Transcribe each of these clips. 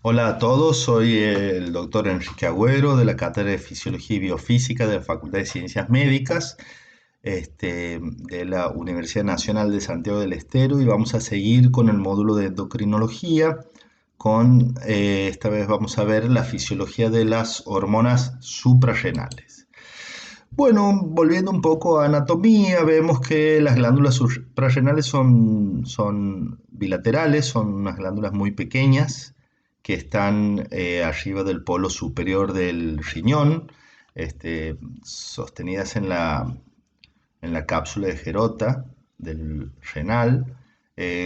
Hola a todos, soy el doctor Enrique Agüero de la Cátedra de Fisiología y Biofísica de la Facultad de Ciencias Médicas de la Universidad Nacional de Santiago del Estero y vamos a seguir con el módulo de endocrinología. Esta vez vamos a ver la fisiología de las hormonas suprarrenales. Bueno, volviendo un poco a anatomía, vemos que las glándulas suprarrenales son bilaterales, son unas glándulas muy pequeñas que están arriba del polo superior del riñón, sostenidas en la cápsula de Gerota del renal.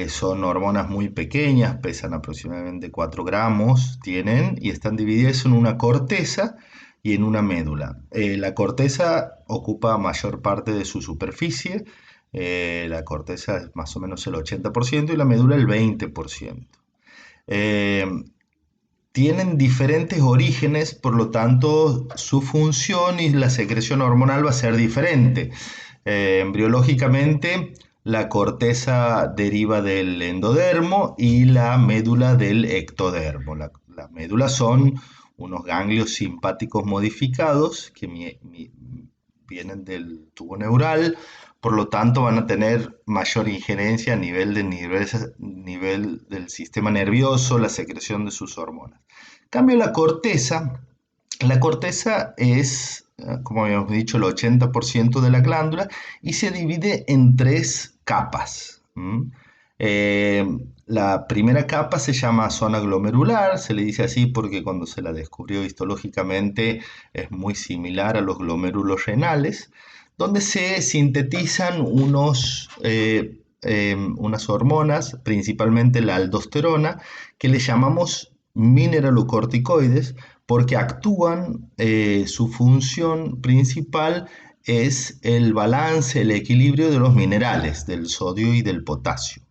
Son hormonas muy pequeñas, pesan aproximadamente 4 gramos, tienen y están divididas en una corteza y en una médula. La corteza ocupa mayor parte de su superficie, la corteza es más o menos el 80% y la médula el 20%. Eh, Tienen diferentes orígenes, por lo tanto su función y la secreción hormonal va a ser diferente. Embriológicamente, la corteza deriva del endodermo y la médula del ectodermo. Las médulas son unos ganglios simpáticos modificados que vienen del tubo neural, por lo tanto van a tener mayor injerencia a nivel del sistema nervioso, la secreción de sus hormonas. En cambio, la corteza es, como habíamos dicho, el 80% de la glándula y se divide en tres capas. Eh, la primera capa se llama zona glomerular, se le dice así porque cuando se la descubrió histológicamente es muy similar a los glomérulos renales, donde se sintetizan unas hormonas, principalmente la aldosterona, que le llamamos mineralocorticoides porque actúan, su función principal es el balance, el equilibrio de los minerales, del sodio y del potasio.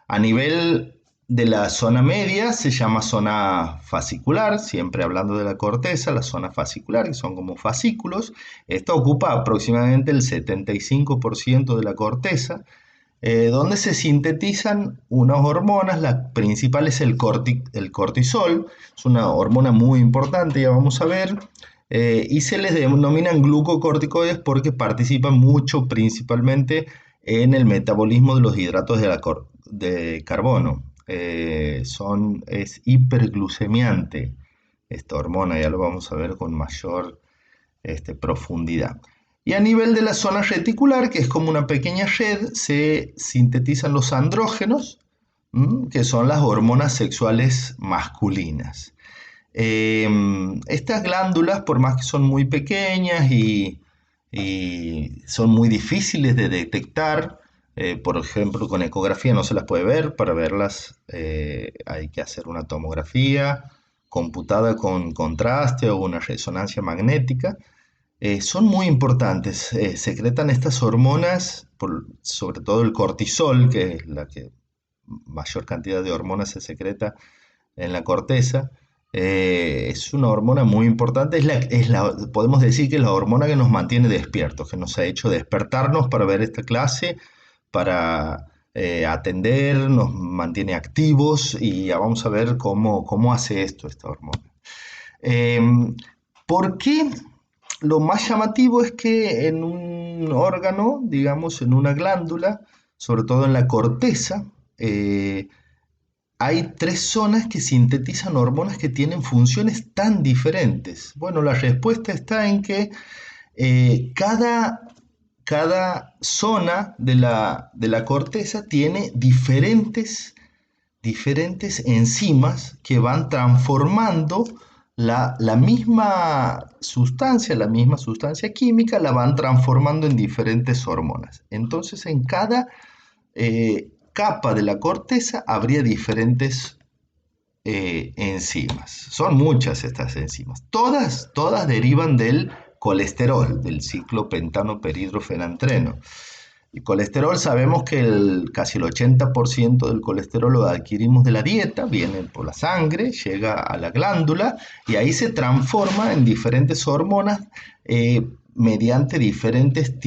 A nivel de la zona media se llama zona fascicular, siempre hablando de la corteza, la zona fascicular, que son como fascículos. Esta ocupa aproximadamente el 75% de la corteza, donde se sintetizan unas hormonas. La principal es el cortisol, es una hormona muy importante, ya vamos a ver, y se les denominan glucocorticoides porque participan mucho principalmente en el metabolismo de los hidratos de carbono. Es hiperglucemiante esta hormona, ya lo vamos a ver con mayor profundidad. Y a nivel de la zona reticular, que es como una pequeña red, se sintetizan los andrógenos, que son las hormonas sexuales masculinas. Estas glándulas, por más que son muy pequeñas y son muy difíciles de detectar, por ejemplo, con ecografía no se las puede ver, para verlas hay que hacer una tomografía computada con contraste o una resonancia magnética. Son muy importantes, secretan estas hormonas, sobre todo el cortisol, que es la que mayor cantidad de hormonas se secreta en la corteza. Es una hormona muy importante, podemos decir que es la hormona que nos mantiene despiertos, que nos ha hecho despertarnos para ver esta clase, para atender, nos mantiene activos y ya vamos a ver cómo hace esto esta hormona. ¿Por qué? Lo más llamativo es que en un órgano, digamos, en una glándula, sobre todo en la corteza, hay tres zonas que sintetizan hormonas que tienen funciones tan diferentes. Bueno, la respuesta está en que cada zona de la corteza tiene diferentes enzimas que van transformando la misma sustancia química, la van transformando en diferentes hormonas. Entonces, en cada capa de la corteza habría diferentes enzimas. Son muchas estas enzimas. Todas derivan del colesterol, del ciclo pentano-perhidrofenantreno. El colesterol, sabemos que casi el 80% del colesterol lo adquirimos de la dieta, viene por la sangre, llega a la glándula y ahí se transforma en diferentes hormonas mediante diferentes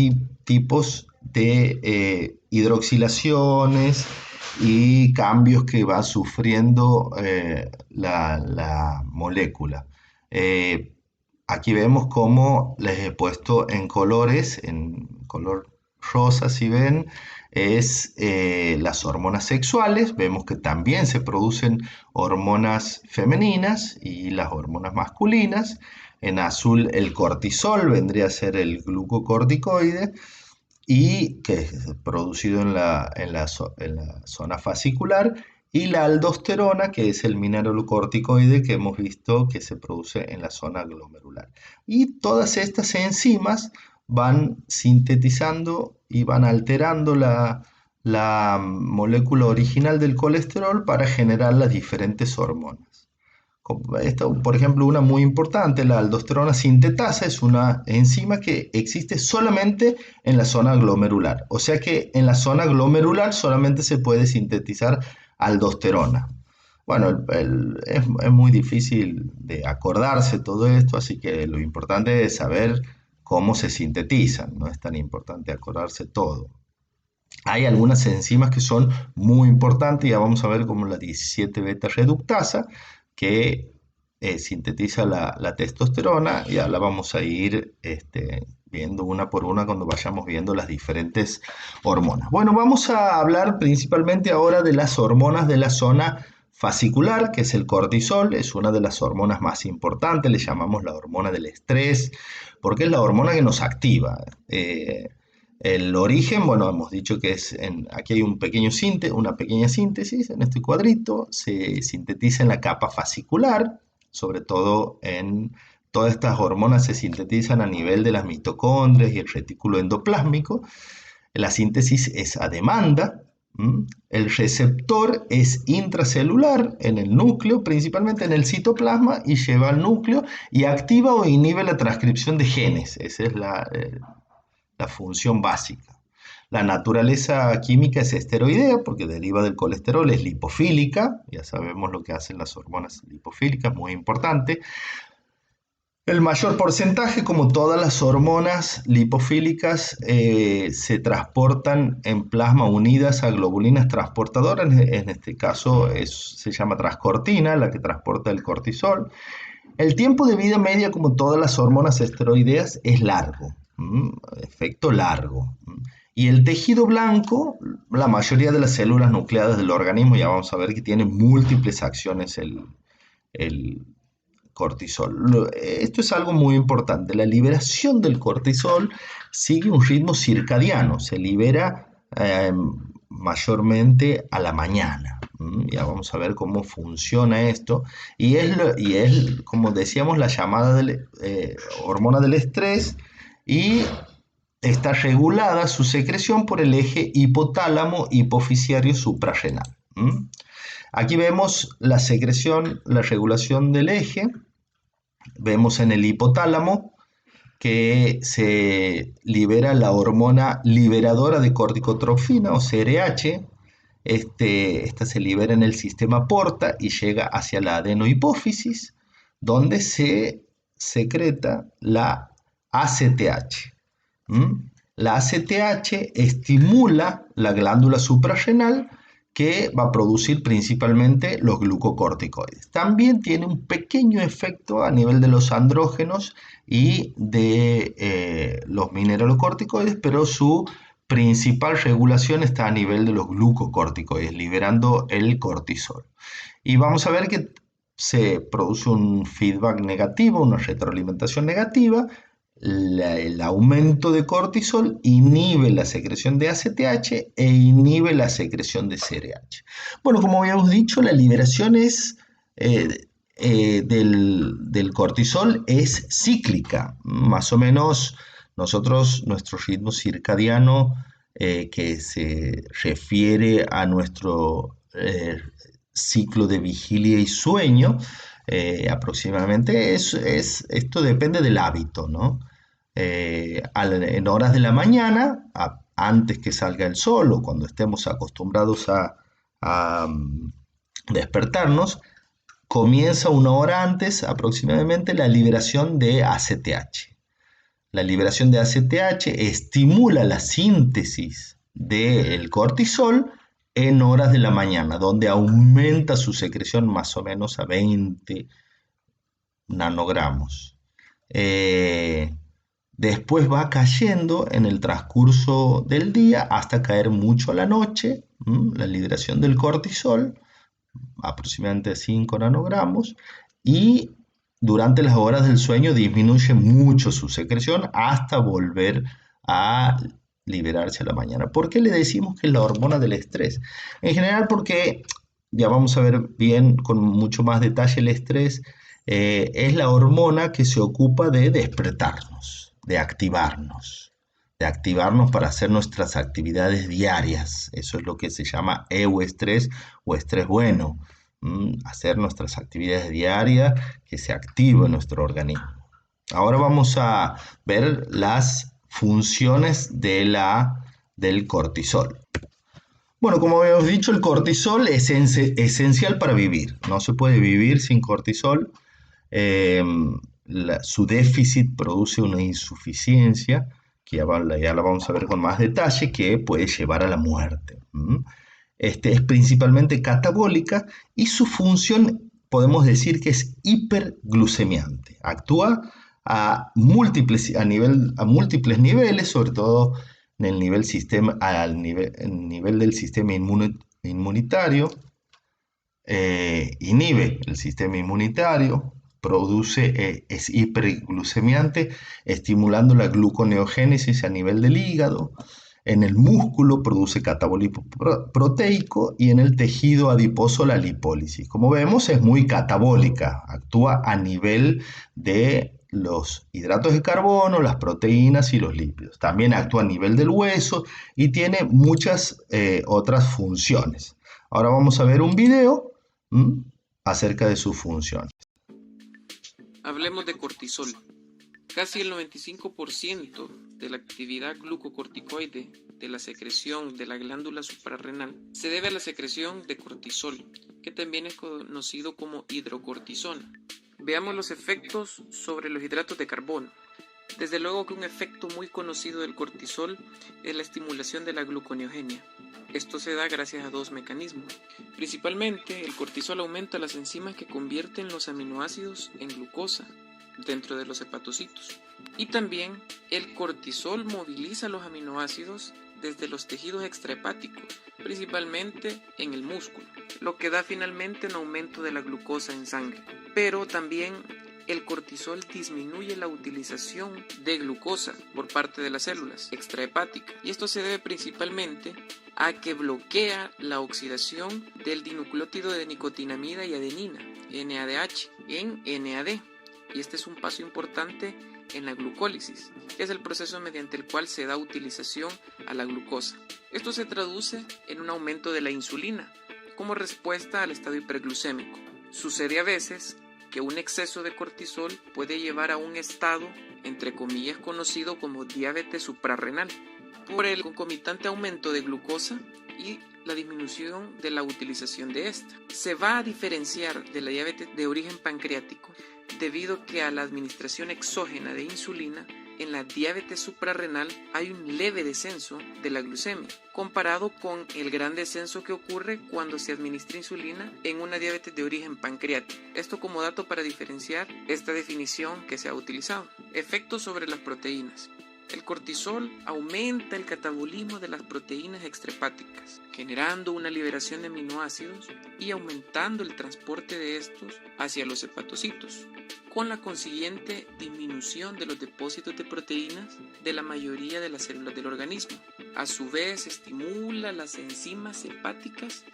tipos de hidroxilaciones y cambios que va sufriendo la molécula. Eh, Aquí vemos cómo les he puesto en colores, en color rosa, si ven, es las hormonas sexuales. Vemos que también se producen hormonas femeninas y las hormonas masculinas. En azul el cortisol vendría a ser el glucocorticoide y que es producido en la zona fascicular, y la aldosterona, que es el mineralocorticoide que hemos visto que se produce en la zona glomerular. Y todas estas enzimas van sintetizando y van alterando la molécula original del colesterol para generar las diferentes hormonas. Esto, por ejemplo, una muy importante, la aldosterona sintetasa, es una enzima que existe solamente en la zona glomerular. O sea que en la zona glomerular solamente se puede sintetizar aldosterona. Bueno, es muy difícil de acordarse todo esto, así que lo importante es saber cómo se sintetizan. No es tan importante acordarse todo. Hay algunas enzimas que son muy importantes, ya vamos a ver como la 17 beta reductasa, que sintetiza la testosterona. Ya la vamos a ir viendo una por una cuando vayamos viendo las diferentes hormonas. Bueno, vamos a hablar principalmente ahora de las hormonas de la zona fascicular, que es el cortisol. Es una de las hormonas más importantes, le llamamos la hormona del estrés, porque es la hormona que nos activa. El origen, bueno, hemos dicho que aquí hay una pequeña síntesis en este cuadrito, se sintetiza en la capa fascicular, sobre todo en todas estas hormonas se sintetizan a nivel de las mitocondrias y el retículo endoplásmico. La síntesis es a demanda. El receptor es intracelular en el núcleo, principalmente en el citoplasma, y lleva al núcleo y activa o inhibe la transcripción de genes. Esa es la función básica. La naturaleza química es esteroidea porque deriva del colesterol, es lipofílica, ya sabemos lo que hacen las hormonas lipofílicas, muy importante. El mayor porcentaje, como todas las hormonas lipofílicas, se transportan en plasma unidas a globulinas transportadoras. En este caso se llama transcortina, la que transporta el cortisol. El tiempo de vida media, como todas las hormonas esteroideas, es largo, efecto largo. Y el tejido blanco, la mayoría de las células nucleadas del organismo, ya vamos a ver que tiene múltiples acciones el cortisol. Esto es algo muy importante. La liberación del cortisol sigue un ritmo circadiano, se libera mayormente a la mañana. Ya vamos a ver cómo funciona esto. Y es como decíamos, la llamada hormona del estrés, y está regulada su secreción por el eje hipotálamo hipofisiario suprarrenal. Aquí vemos la secreción, la regulación del eje. Vemos en el hipotálamo que se libera la hormona liberadora de corticotropina o CRH. Esta se libera en el sistema porta y llega hacia la adenohipófisis, donde se secreta la ACTH. La ACTH estimula la glándula suprarrenal, que va a producir principalmente los glucocorticoides. También tiene un pequeño efecto a nivel de los andrógenos y de los mineralocorticoides, pero su principal regulación está a nivel de los glucocorticoides, liberando el cortisol. Y vamos a ver que se produce un feedback negativo, una retroalimentación negativa. El aumento de cortisol inhibe la secreción de ACTH e inhibe la secreción de CRH. Bueno, como habíamos dicho, la liberación del cortisol es cíclica. Más o menos nuestro ritmo circadiano, que se refiere a nuestro ciclo de vigilia y sueño, aproximadamente esto depende del hábito, ¿no? En horas de la mañana, antes que salga el sol o cuando estemos acostumbrados a despertarnos, comienza una hora antes aproximadamente la liberación de ACTH. La liberación de ACTH estimula la síntesis del cortisol en horas de la mañana, donde aumenta su secreción más o menos a 20 nanogramos. Eh, Después va cayendo en el transcurso del día hasta caer mucho a la noche, la liberación del cortisol, aproximadamente 5 nanogramos, y durante las horas del sueño disminuye mucho su secreción hasta volver a liberarse a la mañana. ¿Por qué le decimos que es la hormona del estrés? En general porque, ya vamos a ver bien con mucho más detalle el estrés, es la hormona que se ocupa de despertarnos, de activarnos para hacer nuestras actividades diarias. Eso es lo que se llama euestrés o estrés bueno. Hacer nuestras actividades diarias, que se active nuestro organismo. Ahora vamos a ver las funciones del cortisol. Bueno, como habíamos dicho, el cortisol es esencial para vivir. No se puede vivir sin cortisol. Eh, Su déficit produce una insuficiencia, que ya la vamos a ver con más detalle, que puede llevar a la muerte. Es principalmente catabólica y su función podemos decir que es hiperglucemiante. Actúa a múltiples niveles, sobre todo en el nivel del sistema inmunitario. Inhibe el sistema inmunitario, es hiperglucemiante, estimulando la gluconeogénesis a nivel del hígado. En el músculo produce catabolismo proteico y en el tejido adiposo la lipólisis. Como vemos, es muy catabólica, actúa a nivel de los hidratos de carbono, las proteínas y los lípidos. También actúa a nivel del hueso y tiene muchas otras funciones. Ahora vamos a ver un video acerca de sus funciones. Hablemos de cortisol. Casi el 95% de la actividad glucocorticoide de la secreción de la glándula suprarrenal se debe a la secreción de cortisol, que también es conocido como hidrocortisona. Veamos los efectos sobre los hidratos de carbono. Desde luego que un efecto muy conocido del cortisol es la estimulación de la gluconeogenia. Esto se da gracias a dos mecanismos. Principalmente, el cortisol aumenta las enzimas que convierten los aminoácidos en glucosa dentro de los hepatocitos. Y también el cortisol moviliza los aminoácidos desde los tejidos extrahepáticos, principalmente en el músculo, lo que da finalmente un aumento de la glucosa en sangre. Pero también el cortisol disminuye la utilización de glucosa por parte de las células extrahepáticas, y esto se debe principalmente a que bloquea la oxidación del dinucleótido de nicotinamida y adenina, NADH, en NAD. Y este es un paso importante en la glucólisis, que es el proceso mediante el cual se da utilización a la glucosa. Esto se traduce en un aumento de la insulina como respuesta al estado hiperglucémico. Sucede a veces que un exceso de cortisol puede llevar a un estado, entre comillas, conocido como diabetes suprarrenal, por el concomitante aumento de glucosa y la disminución de la utilización de esta. Se va a diferenciar de la diabetes de origen pancreático debido que a la administración exógena de insulina, en la diabetes suprarrenal hay un leve descenso de la glucemia, comparado con el gran descenso que ocurre cuando se administra insulina en una diabetes de origen pancreático. Esto como dato para diferenciar esta definición que se ha utilizado. Efectos sobre las proteínas. El cortisol aumenta el catabolismo de las proteínas extrahepáticas, generando una liberación de aminoácidos y aumentando el transporte de estos hacia los hepatocitos, con la consiguiente disminución de los depósitos de proteínas de la mayoría de las células del organismo. A su vez, estimula las enzimas hepáticas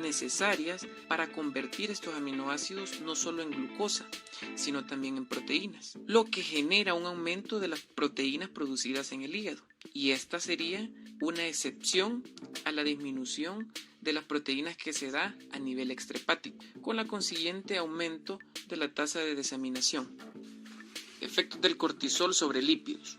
necesarias para convertir estos aminoácidos no solo en glucosa, sino también en proteínas, lo que genera un aumento de las proteínas producidas en el hígado, y esta sería una excepción a la disminución de las proteínas que se da a nivel extrahepático, con la consiguiente aumento de la tasa de desaminación. Efectos del cortisol sobre lípidos.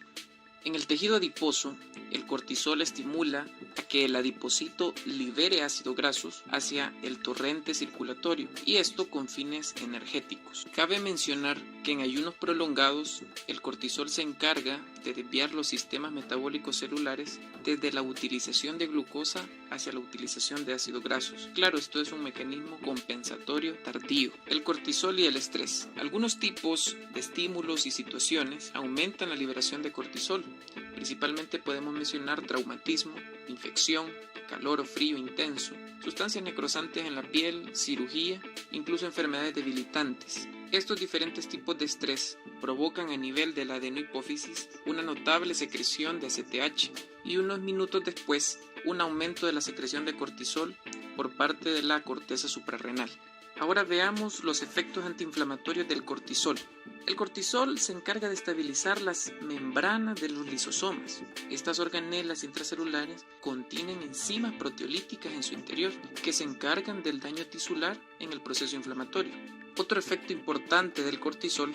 En el tejido adiposo, el cortisol estimula a que el adipocito libere ácidos grasos hacia el torrente circulatorio, y esto con fines energéticos. Cabe mencionar que en ayunos prolongados el cortisol se encarga de desviar los sistemas metabólicos celulares desde la utilización de glucosa hacia la utilización de ácidos grasos. Claro, esto es un mecanismo compensatorio tardío. El cortisol y el estrés. Algunos tipos de estímulos y situaciones aumentan la liberación de cortisol. Principalmente podemos mencionar traumatismo, infección, calor o frío intenso, sustancias necrosantes en la piel, cirugía, incluso enfermedades debilitantes. Estos diferentes tipos de estrés provocan a nivel de la adenohipófisis una notable secreción de ACTH y unos minutos después un aumento de la secreción de cortisol por parte de la corteza suprarrenal. Ahora veamos los efectos antiinflamatorios del cortisol. El cortisol se encarga de estabilizar las membranas de los lisosomas. Estas organelas intracelulares contienen enzimas proteolíticas en su interior que se encargan del daño tisular en el proceso inflamatorio. Otro efecto importante del cortisol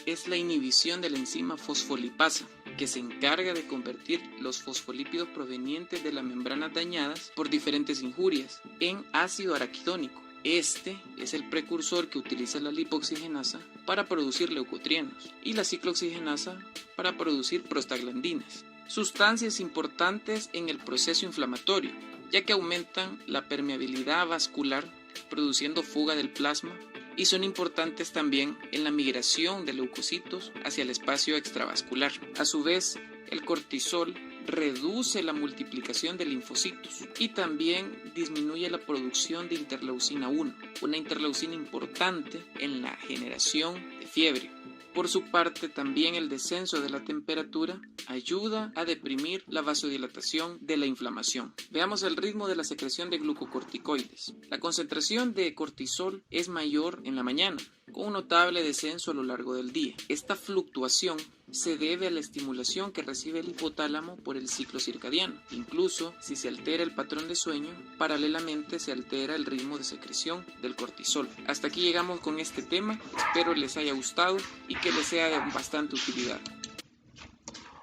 es la inhibición de la enzima fosfolipasa, que se encarga de convertir los fosfolípidos provenientes de las membranas dañadas por diferentes injurias en ácido araquidónico. Este es el precursor que utiliza la lipoxigenasa para producir leucotrienos y la ciclooxigenasa para producir prostaglandinas, sustancias importantes en el proceso inflamatorio, ya que aumentan la permeabilidad vascular produciendo fuga del plasma, y son importantes también en la migración de leucocitos hacia el espacio extravascular. A su vez, el cortisol reduce la multiplicación de linfocitos y también disminuye la producción de interleucina 1, una interleucina importante en la generación de fiebre. Por su parte, también el descenso de la temperatura ayuda a deprimir la vasodilatación de la inflamación. Veamos el ritmo de la secreción de glucocorticoides. La concentración de cortisol es mayor en la mañana, con un notable descenso a lo largo del día. Esta fluctuación se debe a la estimulación que recibe el hipotálamo por el ciclo circadiano. Incluso si se altera el patrón de sueño, paralelamente se altera el ritmo de secreción del cortisol. Hasta aquí llegamos con este tema. Espero les haya gustado y que les sea de bastante utilidad.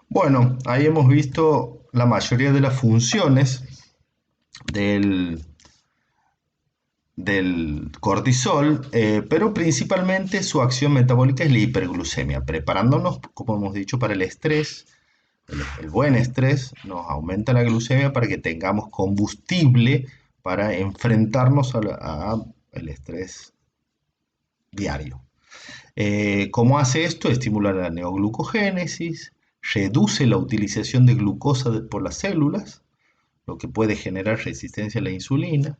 Bueno, ahí hemos visto la mayoría de las funciones del cortisol, pero principalmente su acción metabólica es la hiperglucemia, preparándonos, como hemos dicho, para el estrés. El buen estrés nos aumenta la glucemia para que tengamos combustible para enfrentarnos al estrés diario. ¿Cómo hace esto? Estimula la neoglucogénesis, reduce la utilización de glucosa por las células, lo que puede generar resistencia a la insulina,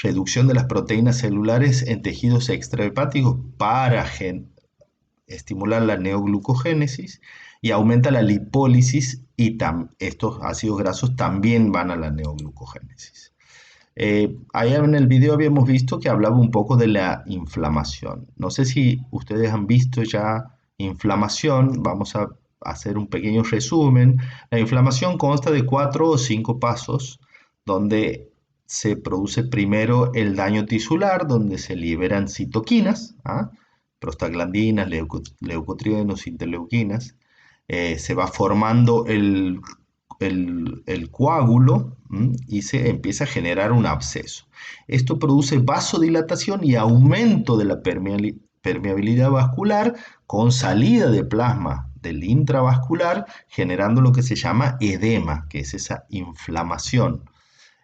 reducción de las proteínas celulares en tejidos extrahepáticos para estimular la neoglucogénesis, y aumenta la lipólisis, y estos ácidos grasos también van a la neoglucogénesis. Allá en el video habíamos visto que hablaba un poco de la inflamación. No sé si ustedes han visto ya inflamación. Vamos a hacer un pequeño resumen. La inflamación consta de 4 o 5 pasos, donde se produce primero el daño tisular, donde se liberan citoquinas, prostaglandinas, leucotrienos, interleuquinas. Se va formando el coágulo, y se empieza a generar un absceso. Esto produce vasodilatación y aumento de la permeabilidad vascular, con salida de plasma del intravascular, generando lo que se llama edema, que es esa inflamación.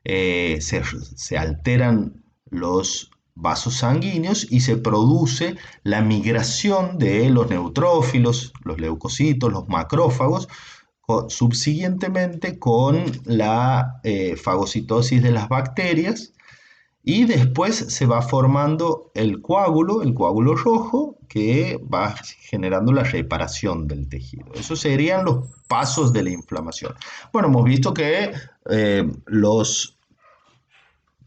Se alteran los vasos sanguíneos y se produce la migración de los neutrófilos, los leucocitos, los macrófagos, subsiguientemente con la fagocitosis de las bacterias, y después se va formando el coágulo rojo, que va generando la reparación del tejido. Esos serían los pasos de la inflamación. Bueno, hemos visto que los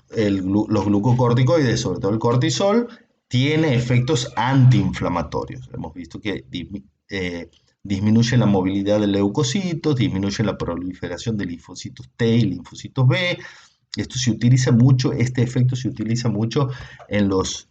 glucocorticoides, sobre todo el cortisol, tiene efectos antiinflamatorios. Hemos visto que disminuye la movilidad de leucocitos, disminuye la proliferación de linfocitos T y linfocitos B. Este efecto se utiliza mucho en los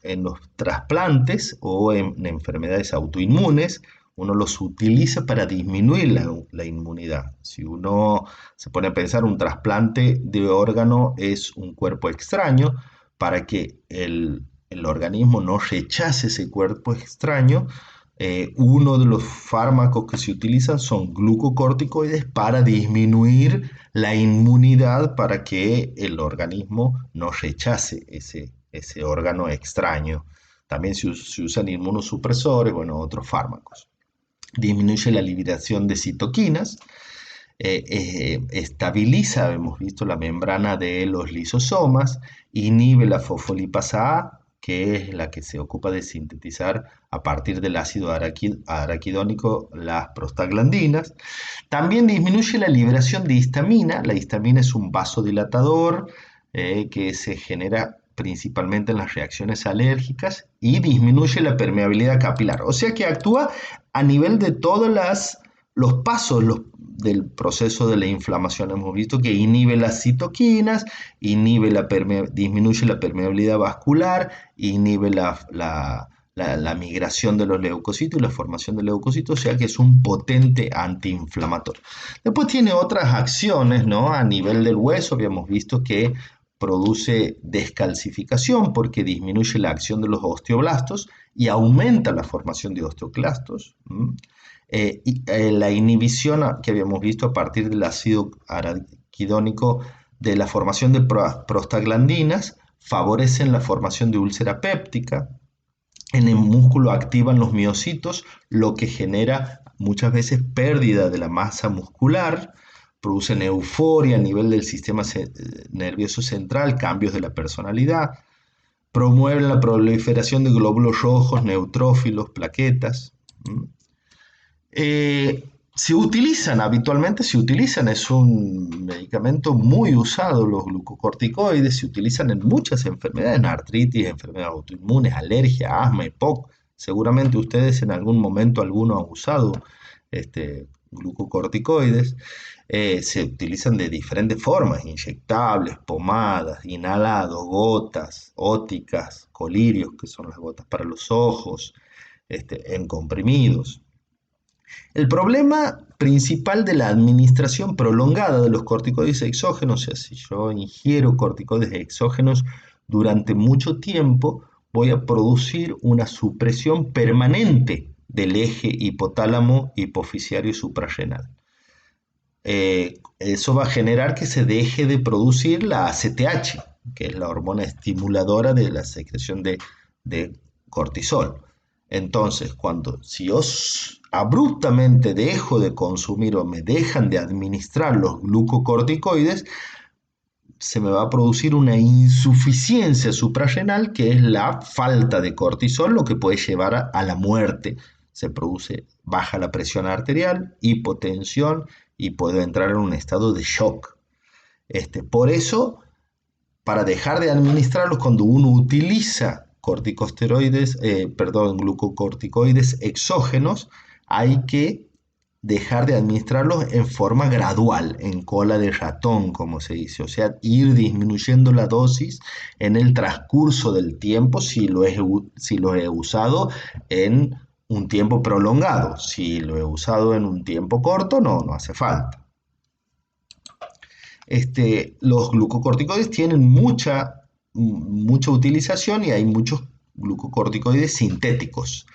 trasplantes o en enfermedades autoinmunes, uno los utiliza para disminuir la inmunidad. Si uno se pone a pensar, un trasplante de órgano es un cuerpo extraño. Para que el organismo no rechace ese cuerpo extraño, uno de los fármacos que se utilizan son glucocorticoides para disminuir la inmunidad, para que el organismo no rechace ese órgano extraño. También se usan inmunosupresores, bueno, otros fármacos. Disminuye la liberación de citoquinas, estabiliza, hemos visto, la membrana de los lisosomas, inhibe la fosfolipasa A, que es la que se ocupa de sintetizar a partir del ácido araquidónico las prostaglandinas. También disminuye la liberación de histamina. La histamina es un vasodilatador que se genera principalmente en las reacciones alérgicas, y disminuye la permeabilidad capilar. O sea que actúa a nivel de todos los pasos del proceso de la inflamación. Hemos visto que inhibe las citoquinas, disminuye la permeabilidad vascular, inhibe la migración de los leucocitos y la formación de leucocitos, o sea que es un potente antiinflamatorio. Después tiene otras acciones, ¿no? A nivel del hueso, habíamos visto que produce descalcificación porque disminuye la acción de los osteoblastos y aumenta la formación de osteoclastos. La inhibición que habíamos visto a partir del ácido araquidónico de la formación de prostaglandinas favorecen la formación de úlcera péptica. En el músculo activan los miocitos, lo que genera muchas veces pérdida de la masa muscular, producen euforia a nivel del sistema nervioso central, cambios de la personalidad, promueven la proliferación de glóbulos rojos, neutrófilos, plaquetas. Habitualmente se utilizan, es un medicamento muy usado, los glucocorticoides, se utilizan en muchas enfermedades, en artritis, enfermedades autoinmunes, alergia, asma, EPOC. Seguramente ustedes en algún momento alguno han usado glucocorticoides. Se utilizan de diferentes formas, inyectables, pomadas, inhalados, gotas, óticas, colirios, que son las gotas para los ojos, en comprimidos. El problema principal de la administración prolongada de los corticoides exógenos, o sea, si yo ingiero corticoides exógenos durante mucho tiempo, voy a producir una supresión permanente del eje hipotálamo hipoficiario suprarrenal. Eso va a generar que se deje de producir la ACTH, que es la hormona estimuladora de la secreción de cortisol. Entonces, si yo abruptamente dejo de consumir o me dejan de administrar los glucocorticoides, se me va a producir una insuficiencia suprarrenal, que es la falta de cortisol, lo que puede llevar a la muerte. Se produce baja la presión arterial, hipotensión, y puedo entrar en un estado de shock. Por eso, para dejar de administrarlos, cuando uno utiliza glucocorticoides exógenos, hay que dejar de administrarlos en forma gradual, en cola de ratón, como se dice. O sea, ir disminuyendo la dosis en el transcurso del tiempo si lo he usado en un tiempo prolongado. Si lo he usado en un tiempo corto, no hace falta. Los glucocorticoides tienen mucha utilización, y hay muchos glucocorticoides sintéticos.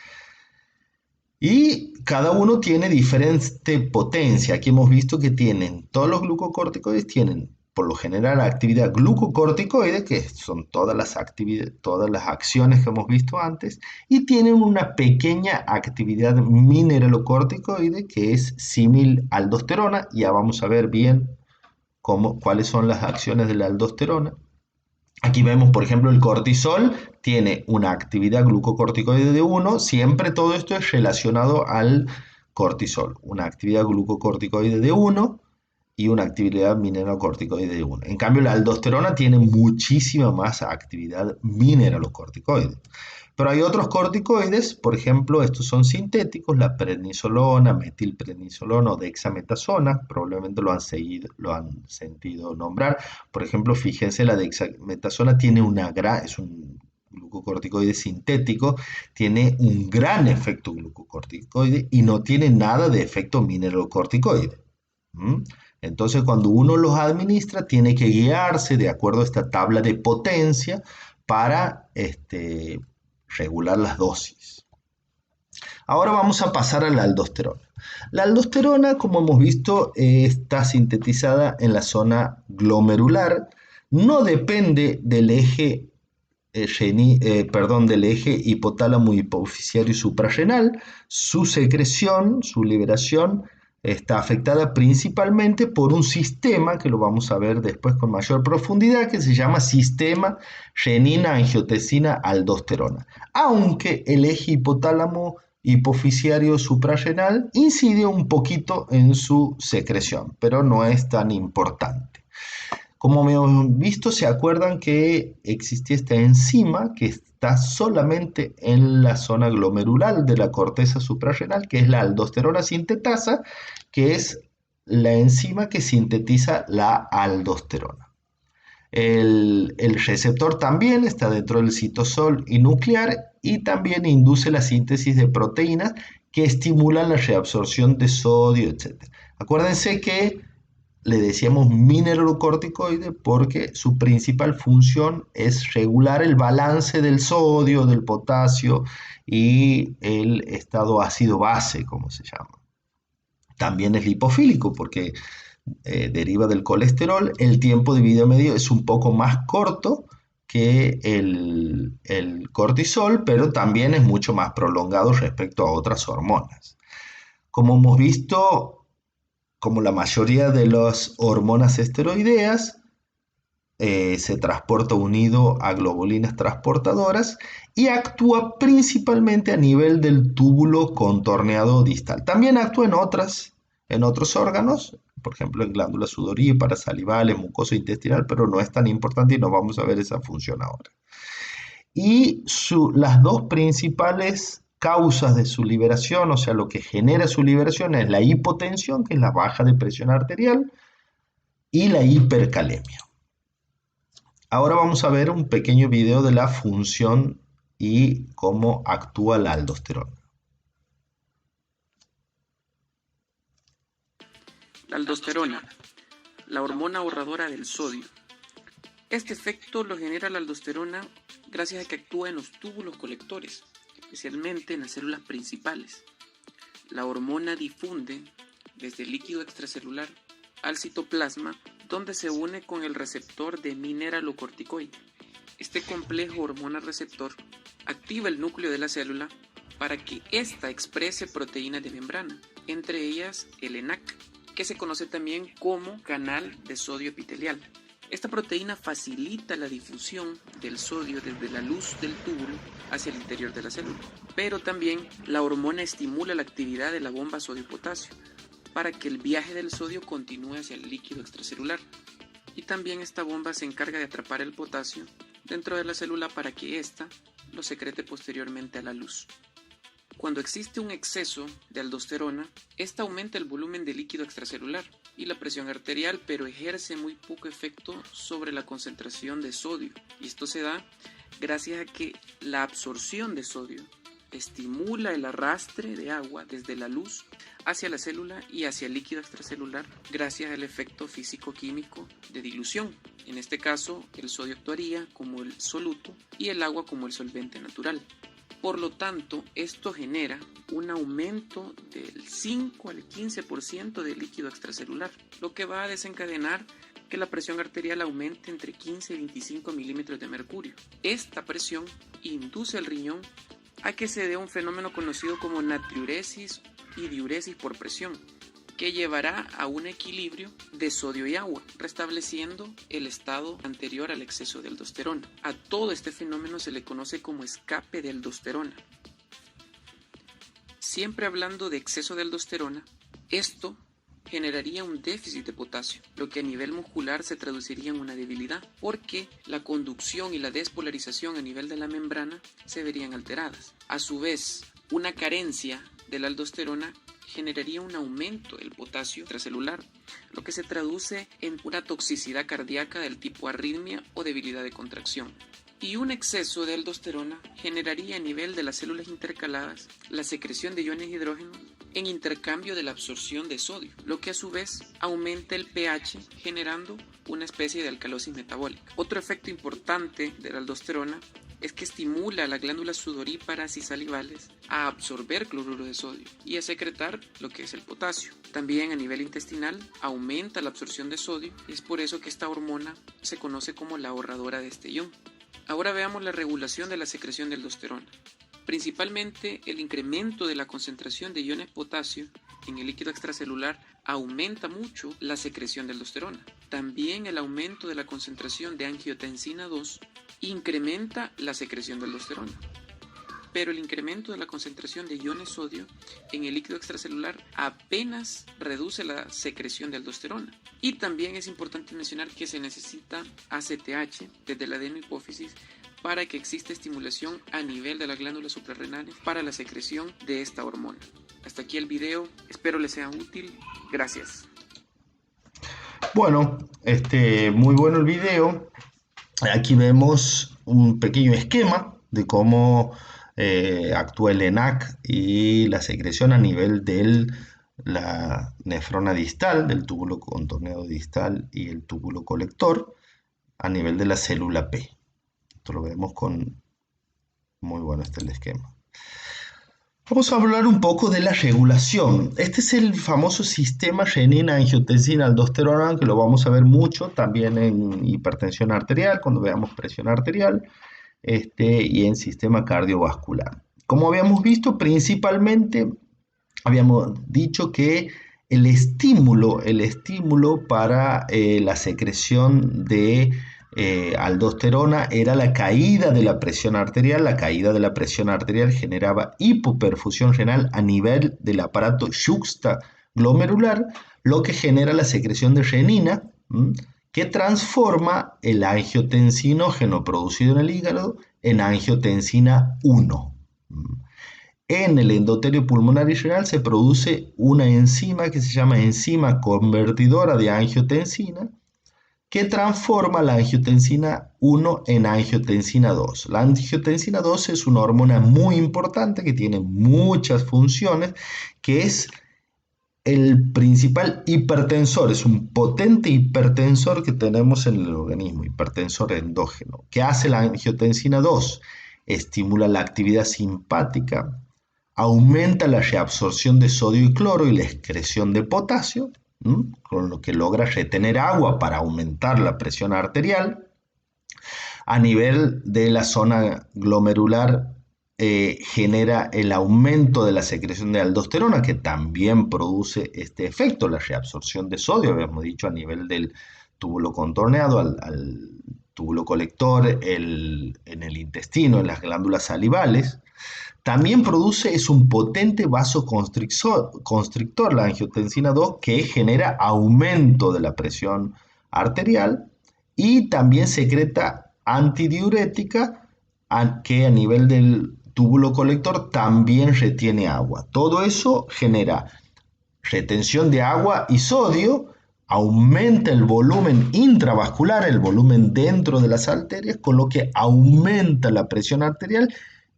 Y cada uno tiene diferente potencia. Aquí hemos visto que todos los glucocorticoides tienen, por lo general, actividad glucocorticoide, que son todas las acciones que hemos visto antes, y tienen una pequeña actividad mineralocorticoide, que es símil aldosterona. Ya vamos a ver bien cuáles son las acciones de la aldosterona. Aquí vemos, por ejemplo, el cortisol tiene una actividad glucocorticoide de 1, siempre todo esto es relacionado al cortisol, una actividad glucocorticoide de 1 y una actividad mineralocorticoide de 1. En cambio, la aldosterona tiene muchísima más actividad mineralocorticoide. Pero hay otros corticoides, por ejemplo, estos son sintéticos, la prednisolona, metilprednisolona o dexametasona, probablemente lo han sentido nombrar. Por ejemplo, fíjense, la dexametasona tiene es un glucocorticoide sintético, tiene un gran efecto glucocorticoide y no tiene nada de efecto mineralocorticoide. ¿Mm? Entonces, cuando uno los administra, tiene que guiarse de acuerdo a esta tabla de potencia para regular las dosis. Ahora vamos a pasar a la aldosterona. La aldosterona, como hemos visto, está sintetizada en la zona glomerular, no depende del eje del eje hipotálamo hipoficiario suprarrenal. Su secreción, su liberación, está afectada principalmente por un sistema que lo vamos a ver después con mayor profundidad, que se llama sistema renina-angiotensina-aldosterona, aunque el eje hipotálamo hipoficiario suprarrenal incide un poquito en su secreción, pero no es tan importante. Como hemos visto, se acuerdan que existía esta enzima que está solamente en la zona glomerular de la corteza suprarrenal, que es la aldosterona sintetasa, que es la enzima que sintetiza la aldosterona. El receptor también está dentro del citosol y nuclear y también induce la síntesis de proteínas que estimulan la reabsorción de sodio, etc. Acuérdense que le decíamos mineralocorticoide porque su principal función es regular el balance del sodio, del potasio y el estado ácido-base, como se llama. También es lipofílico porque deriva del colesterol. El tiempo de vida medio es un poco más corto que el cortisol, pero también es mucho más prolongado respecto a otras hormonas. Como hemos visto, como la mayoría de las hormonas esteroideas, se transporta unido a globulinas transportadoras y actúa principalmente a nivel del túbulo contorneado distal. También actúa en otros órganos, por ejemplo en glándulas sudoríparas, salivales, mucosa intestinal, pero no es tan importante y no vamos a ver esa función ahora. Y las dos principales causas de su liberación, o sea, lo que genera su liberación es la hipotensión, que es la baja de presión arterial, y la hipercalemia. Ahora vamos a ver un pequeño video de la función y cómo actúa la aldosterona. La aldosterona, la hormona ahorradora del sodio. Este efecto lo genera la aldosterona gracias a que actúa en los túbulos colectores, especialmente en las células principales. La hormona difunde desde el líquido extracelular al citoplasma, donde se une con el receptor de mineralocorticoide. Este complejo hormona-receptor activa el núcleo de la célula para que ésta exprese proteínas de membrana, entre ellas el ENaC, que se conoce también como canal de sodio epitelial. Esta proteína facilita la difusión del sodio desde la luz del túbulo hacia el interior de la célula. Pero también la hormona estimula la actividad de la bomba sodio-potasio para que el viaje del sodio continúe hacia el líquido extracelular. Y también esta bomba se encarga de atrapar el potasio dentro de la célula para que ésta lo secrete posteriormente a la luz. Cuando existe un exceso de aldosterona, esta aumenta el volumen de líquido extracelular y la presión arterial, pero ejerce muy poco efecto sobre la concentración de sodio. Y esto se da gracias a que la absorción de sodio estimula el arrastre de agua desde la luz hacia la célula y hacia el líquido extracelular gracias al efecto físico-químico de dilución. En este caso, el sodio actuaría como el soluto y el agua como el solvente natural. Por lo tanto, esto genera un aumento del 5 al 15% del líquido extracelular, lo que va a desencadenar que la presión arterial aumente entre 15 y 25 milímetros de mercurio. Esta presión induce al riñón a que se dé un fenómeno conocido como natriuresis y diuresis por presión, que llevará a un equilibrio de sodio y agua, restableciendo el estado anterior al exceso de aldosterona. A todo este fenómeno se le conoce como escape de aldosterona. Siempre hablando de exceso de aldosterona, esto generaría un déficit de potasio, lo que a nivel muscular se traduciría en una debilidad, porque la conducción y la despolarización a nivel de la membrana se verían alteradas. A su vez, una carencia de la aldosterona generaría un aumento del potasio intracelular, lo que se traduce en una toxicidad cardíaca del tipo arritmia o debilidad de contracción. Y un exceso de aldosterona generaría a nivel de las células intercaladas la secreción de iones de hidrógeno en intercambio de la absorción de sodio, lo que a su vez aumenta el pH generando una especie de alcalosis metabólica. Otro efecto importante de la aldosterona es que estimula a las glándulas sudoríparas y salivales a absorber cloruro de sodio y a secretar lo que es el potasio. También a nivel intestinal aumenta la absorción de sodio y es por eso que esta hormona se conoce como la ahorradora de este ion. Ahora veamos la regulación de la secreción de aldosterona. Principalmente el incremento de la concentración de iones potasio en el líquido extracelular aumenta mucho la secreción de aldosterona. También el aumento de la concentración de angiotensina 2 incrementa la secreción de aldosterona. Pero el incremento de la concentración de iones sodio en el líquido extracelular apenas reduce la secreción de aldosterona. Y también es importante mencionar que se necesita ACTH desde la adenohipófisis para que exista estimulación a nivel de las glándulas suprarrenales para la secreción de esta hormona. Hasta aquí el video, espero les sea útil. Gracias. Bueno, muy bueno el video. Aquí vemos un pequeño esquema de cómo actúa el ENaC y la secreción a nivel de la nefrona distal, del túbulo contorneado distal y el túbulo colector, a nivel de la célula P. Esto lo vemos con muy bueno el esquema. Vamos a hablar un poco de la regulación. Este es el famoso sistema renina-angiotensina-aldosterona, que lo vamos a ver mucho también en hipertensión arterial, cuando veamos presión arterial, y en sistema cardiovascular. Como habíamos visto, principalmente habíamos dicho que el estímulo para la secreción de aldosterona era la caída de la presión arterial. La caída de la presión arterial generaba hipoperfusión renal a nivel del aparato juxtaglomerular, lo que genera la secreción de renina, que transforma el angiotensinógeno producido en el hígado en angiotensina 1. En el endotelio pulmonar y renal se produce una enzima que se llama enzima convertidora de angiotensina, que transforma la angiotensina 1 en angiotensina 2. La angiotensina 2 es una hormona muy importante que tiene muchas funciones, que es el principal hipertensor, es un potente hipertensor que tenemos en el organismo, hipertensor endógeno. ¿Qué hace la angiotensina 2? Estimula la actividad simpática, aumenta la reabsorción de sodio y cloro y la excreción de potasio, con lo que logra retener agua para aumentar la presión arterial. A nivel de la zona glomerular, genera el aumento de la secreción de aldosterona, que también produce este efecto, la reabsorción de sodio, habíamos dicho, a nivel del túbulo contorneado, al túbulo colector, en el intestino, en las glándulas salivales. También es un potente vasoconstrictor, la angiotensina 2, que genera aumento de la presión arterial, y también secreta antidiurética, que a nivel del túbulo colector también retiene agua. Todo eso genera retención de agua y sodio, aumenta el volumen intravascular, el volumen dentro de las arterias, con lo que aumenta la presión arterial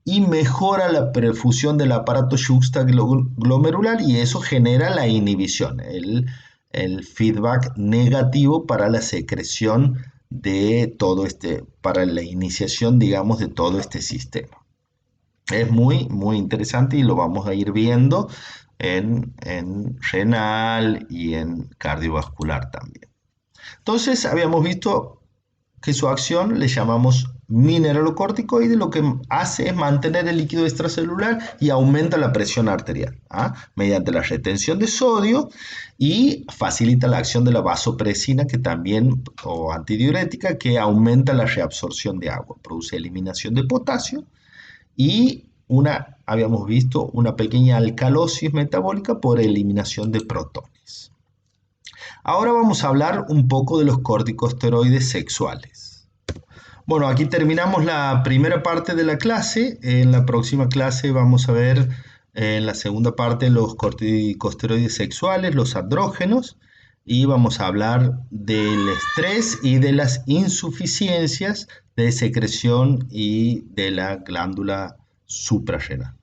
y mejora la perfusión del aparato juxtaglomerular, y eso genera la inhibición, el feedback negativo para la secreción de todo para la iniciación, digamos, de todo este sistema. Es muy, muy interesante y lo vamos a ir viendo en renal y en cardiovascular también. Entonces, habíamos visto que su acción le llamamos mineralocorticoide, lo que hace es mantener el líquido extracelular y aumenta la presión arterial, mediante la retención de sodio, y facilita la acción de la vasopresina, que también, o antidiurética, que aumenta la reabsorción de agua, produce eliminación de potasio y habíamos visto una pequeña alcalosis metabólica por eliminación de protones. Ahora vamos a hablar un poco de los corticosteroides sexuales. Bueno, aquí terminamos la primera parte de la clase. En la próxima clase vamos a ver en la segunda parte los corticosteroides sexuales, los andrógenos. y vamos a hablar del estrés y de las insuficiencias de secreción y de la glándula suprarrenal.